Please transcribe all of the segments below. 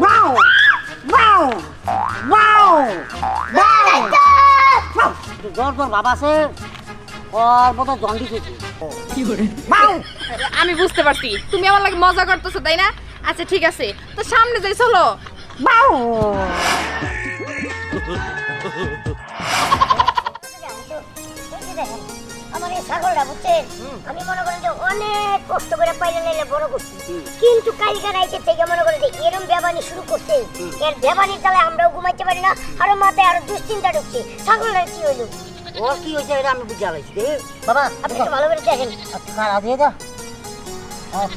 Wow wow wow জ্বর জ্বর বাবা আছে ওর বোধহয় জন্ডিস হয়েছে। আমি বুঝতে পারছি তুমি আমার লাগে মজা করতেছো তাই না? আচ্ছা ঠিক আছে, তো সামনে যাই চলো। আমার এই ছাগলটা বুঝছেন, আমি মনে করেন যে অনেক কষ্ট করে পাইলে লাইলে বড় করছি, কিন্তু কালকে রাইতে থেকে মনে করেন যে এরম বেবানি শুরু করছে। এর বেবানির তালে আমরাও ঘুমাইতে পারি না, আরো মাথায় আরো দুশ্চিন্তা ঢুকছে। ছাগলটার কি হইলো? ওর কি হয়েছে এটা আমি বুঝতে পারছি বাবা। আপনি একটু ভালো করে দেখেন। খারাপ দিয়ে দা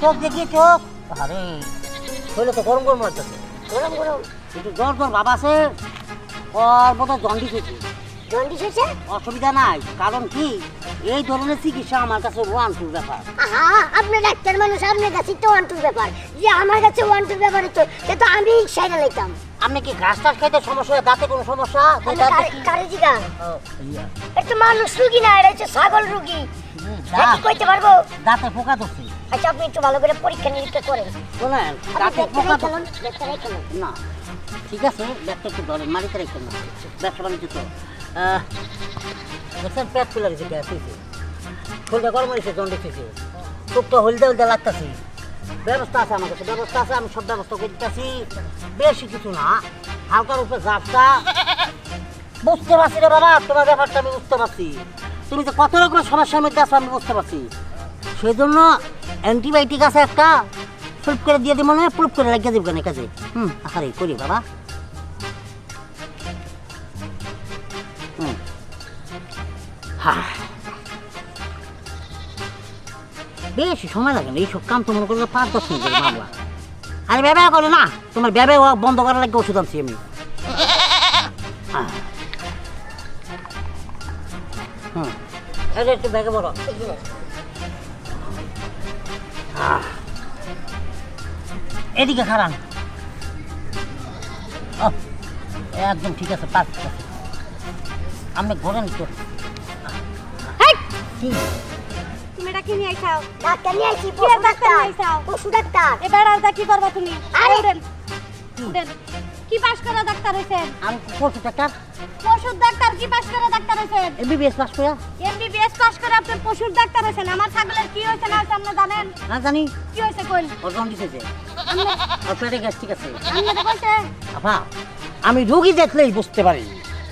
চোখ দেখি চোখ। আরে শরীরে তো গরম গরম লাগতেছে। গরম গরম কিন্তু জ্বর জ্বর বাবা আছে ওর বোধহয় জন্ডিস হয়েছে। জন্ডিস হয়েছে? অসুবিধা নাই, কারণ কি এই ধরনের চিকিৎসা আমার কাছে ওয়ান টুর ব্যাপার। আহা, আপনি ডাক্তার মানুষ, আপনার কাছে তো ওয়ান টুর ব্যাপার। যে আমার কাছে ওয়ান টুর ব্যাপার হতো সে তো আমি সাইডে লাইতাম। আপনি কি ঘাস টাস খাইতে সমস্যা হয়? দাঁতে কোনো সমস্যা? কারেজি গান একটা মানুষ রুগী না, এটা হচ্ছে ছাগল রুগী। কইতে পারবো দাঁতে পোকা ধরছে। আচ্ছা আপনি একটু ভালো করে পরীক্ষা নিরীক্ষা করেন। বলেন দাঁতে পোকা না ঠিক আছে, ব্যাগটা একটু ধরেন, মারিতে রেখে না, ব্যবসা বাণিজ্য তো দেখছেন পেট ফুলে গেছে, গ্যাস হয়েছে, শরীরটা গরম হয়েছে, জন্ডিস হয়েছে, চোখটা হলদে হলদে লাগতেছি। ব্যবস্থা আছে আমার কাছে, ব্যবস্থা আছে, আমি সব ব্যবস্থা করে দিতেছি। বেশি কিছু না, হালকার উপরে জাপটা। বুঝতে পারছি রে বাবা, তোমার ব্যাপারটা আমি বুঝতে পারছি। তুমি যে কত রকমের সমস্যার মধ্যে আছো আমি বুঝতে পারছি। সেই জন্য অ্যান্টিবায়োটিক আছে একটা, সুপ করে দিয়ে দিব, মনে হয় প্রুফ করে লাগিয়ে দেবেন কাজে। আরে করি বাবা। বেশি সময় লাগে না, এইসব কাম তো মনে করলে 5-10 মিনিটের মামলা। আরে ব্যবহার করে না, তোমার ব্যবহার বন্ধ করার লাগে ওষুধ আনছি আমি। এটা একটু ব্যাগে বড়। এদিকে খারান একদম ঠিক আছে, পাঁচ আছে। আমি ঘোরেন তো। তুমি এটা কি নিয়ে আইছাও? ডাক্তার নিয়ে আইছি, পশু ডাক্তার, পশু ডাক্তার। এবার আর কি করবা তুমি? আরে দেন কি পাস করা ডাক্তার হইছেন? আমি পশু ডাক্তার, পশুর ডাক্তার কি পাস করা ডাক্তার হইছেন? এমবিবিএস পাস করে। এমবিবিএস পাস করে আপনি পশুর ডাক্তার হইছেন? আমার ছাগলের কি হইছে না হইছে আপনি জানেন? না জানি। কি হইছে কোন? ওর জন্ডিস হয়েছে, ওর পেটে গ্যাস। ঠিক আছে আপনি তো কইছে আপা, আমি রোগী দেখলেই বুঝতে পারি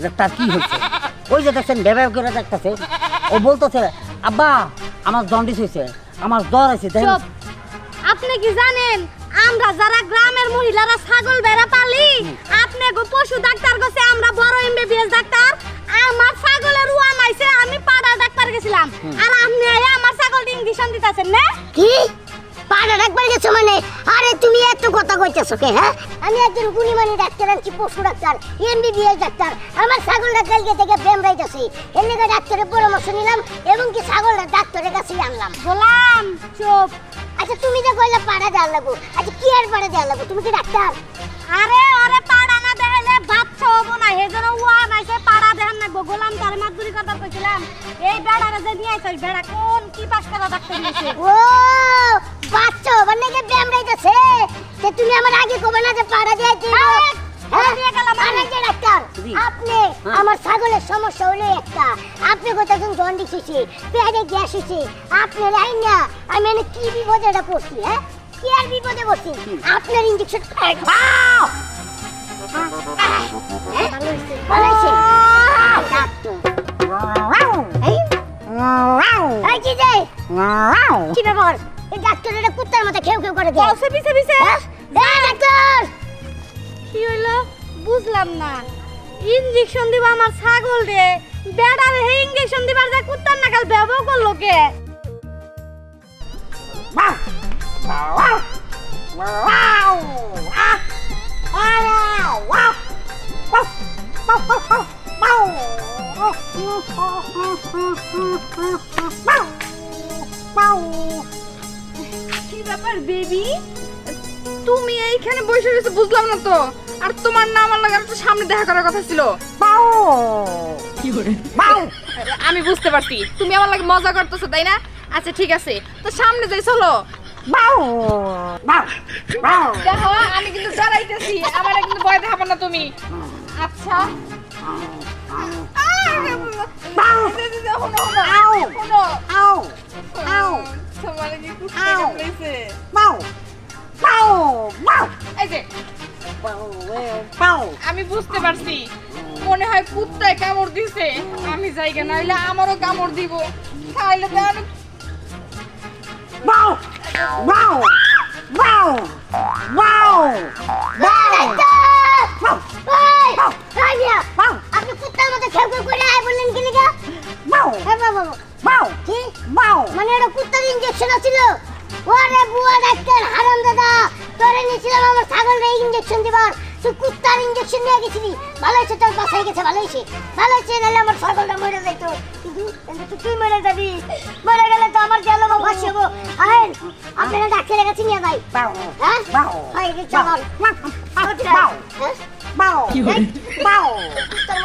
যে তার কি হয়েছে। ওই যে দেখছেন ব্যবহার করে দেখতেছে, ও বলতেছে আব্বা আমার জন্ডিস হয়েছে, আমার জ্বর আছে। চুপ। আপনি কি জানেন আমরা যারা গ্রামের মহিলারা ছাগল বেড়া পালি, আপনি গো পশু ডাক্তার গেছে, আমরা বড় এমবিবিএস ডাক্তার। আমার ছাগলের ওয়ান আইছে, আমি পাড়া ডাক্তার গেছিলাম, আর আপনি আইয়া আমার ছাগল ইনজেকশন দিতেছেন না? কি পাড়া ডাক্তার গেছো মানে? আরে তুমি এত কথা কইতেছো কে? হ্যাঁ, আমি একজন গুণীমানী ডাক্তার আনছি, পশু ডাক্তার, এমবিবিএস ডাক্তার। আমার ছাগলটা কালকে থেকে ব্যায়াম রাইতেছে, এর লেগে ডাক্তারের পরামর্শ নিলাম এবং কি ছাগলটা ডাক্তারের কাছে আনলাম। গোলাম চুপ। আচ্ছা তুমি যে কইলা পাড়া দেওয়া লাগবো, আচ্ছা কি আর পাড়া দেওয়া লাগবো? তুমি কি ডাক্তার? আরে আরে পাড়া না দেখাইলে বাচ্চা হবো না, সেজন্য ওয়ান আইছে, পাড়া দেখান লাগবো। গোলাম তার মাদুরি কথা কইছিলাম, এই বেড়ারে যে নিয়ে আইছে, বেড়া কোন কি পাস করা ডাক্তার নিয়েছে? ও বাচ্চা মানে যে ব্যায়াম রাইতেছে, তে তুমি আমার আগে কবে না যে পাড়া দিয়ে দিও? হ্যাঁ দিয়ে গেলাম আমি যে ডাক্তার। আপনি আমার ছাগলের সমস্যা হলো একটা, আপনি কইতাছেন জন্ডিস হইছে, পেটে গ্যাস হইছে, আপনি রাই না আমি মানে কি বিপদেটা পড়ছি? হ্যাঁ কি আর বিপদে পড়ছি? আপনার ইনজেকশন ভালো হইছে এই কি যে কি ব্যাপার? এই ডাক্তারের কুত্তার মতো খেউ খেউ করে দেয়। পিছে পিছে পিছে। ডাক্তার কি হইলো বুঝলাম না। ইনজেকশন দিবা আমার ছাগল রে, বেড়ার হে ইনজেকশন দিবার যা কুত্তার নাকাল ব্যবহার করলো কে? কি ব্যাপার বেবি, তুমি এইখানে বসে রয়েছো বুঝলাম না তো। আর তোমার না আমার লাগে একটু সামনে দেখা করার কথা ছিল। আমি বুঝতে পারছি তুমি আমার লাগে মজা করতেছো তাই না? আচ্ছা ঠিক আছে, তো সামনে যাই চলো। বাউ বাউ বাউ দেখো আমি কিন্তু দাঁড়াইতেছি, আমার কিন্তু ভয় দেখাবো না তুমি। আচ্ছা তোমার কি কুত্তা কামড়াইছে? বাউ বাউ বাউ এই যে বাউ আমি বুঝতে পারছি, মনে হয় কুত্তায় কামড় দিছে। আমি জায়গা নাইলে আমারও কামড় দিব, খাইলে তো আমি বাউ বাউ বাউ বাউ আপনি কুত্তার মতো খেউ খেউ করে আয় বললেন কি লিগা? বাউ হ্যাঁ বাবা বাউ কি বাউ মানে এটা কুত্তার ইনজেকশন আছিল? ওরে বুয়া ডাক্তার হারাম দাদা, তোরে নিছিলাম আমার ছাগলরে ইনজেকশন দিবার, তুই কুত্তার ইনজেকশন নিয়ে গেছিলি। ভালো হয়েছে, তোর বাসায় গেছে, ভালো হয়েছে, ভালো হয়েছে, নাহলে আমার ছাগলটা মরে যেত। কিন্তু তুই মরে যাবি, মরে গেলে তো আমার গেল বা ভাসি হবো। আহেন আপনারা ডাক্তারের কাছে নিয়ে যাই। বাউ হ্যাঁ বাউ হয় গেছে আমার বাউ বাউ বাউ কুত্তার